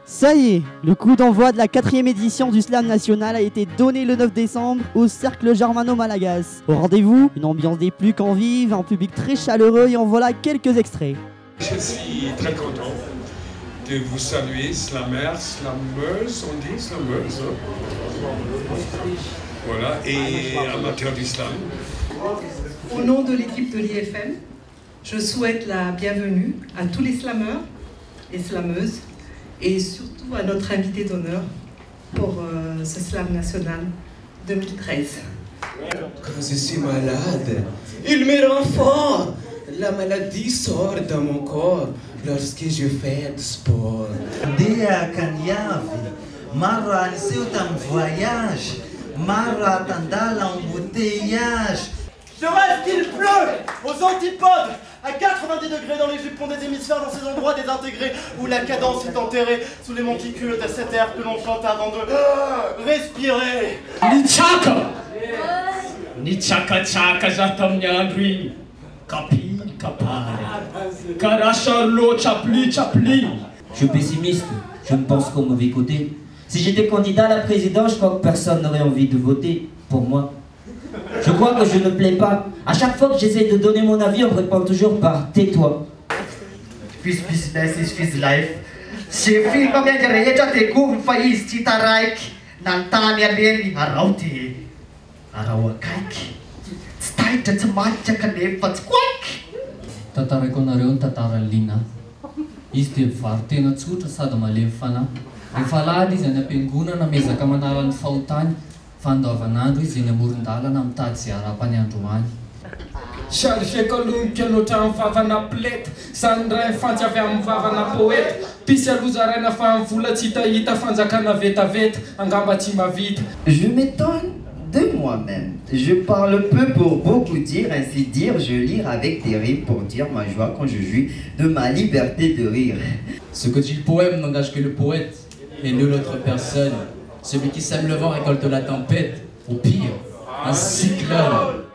Ça y est, le coup d'envoi de la 4e édition du Slam National a été donné le 9 décembre au Cercle Germano-Malagas. Au rendez-vous, une ambiance des plus convives, un public très chaleureux et en voilà quelques extraits. Je suis très content de vous saluer, slameurs, slameuses, on dit slameuses, hein? Voilà, et amateurs du slam. Au nom de l'équipe de l'IFM, je souhaite la bienvenue à tous les slameurs et slameuses et surtout à notre invité d'honneur pour ce Slam National 2013. Quand je suis malade, il me rend fort. La maladie sort dans mon corps lorsque je fais du sport. Dia Kanyavi, Mara c'est un voyage, Mara Tandala embouteillage. Je rêve qu'il pleut aux antipodes, à 90 degrés dans les jupons des hémisphères, dans ces endroits désintégrés où la cadence est enterrée sous les monticules de cet air que l'on chante avant de respirer. Nichaka! Nichaka chaka jatamnyandri. Kapi, kapare. Karacharlo chapli chapli. Je suis pessimiste, je ne pense qu'au mauvais côté. Si j'étais candidat à la présidence, je crois que personne n'aurait envie de voter pour moi. Je crois que je ne plais pas. À chaque fois que j'essaie de donner mon avis, on me répond toujours par tais-toi. Fiz business is fiz life. Se fica minha direita te curva faz titaraik. Nantania beni arauti. Arawakaik. Staita tamacha kanefa squack. Tantaraiko anareo ny tantara Lina. Izy dia vary tena tsotra sady malemy fanahy. Rehefa alahady izy any am-piangonana mezaka manala ny fahotany. Fandavanandro izy eny amoron-dalana mitady izay ara-pani androany. Chargeko lonika loatra amin'ny vavana pleta, zany ray fantsy avy amin'ny vavana poeta. Pisy alozaraina fa amin'ny vola tsy hitahita fanjakana vetaveta, angamba tsy mavita. Je m'étonne de moi-même. Je parle peu pour beaucoup dire, ainsi dire, je lire avec des rimes pour dire ma joie quand je jouis de ma liberté de rire. Ce que dit le poème n'engage que le poète, et nulle autre personne. Celui qui sème le vent récolte la tempête, ou pire, un cyclone.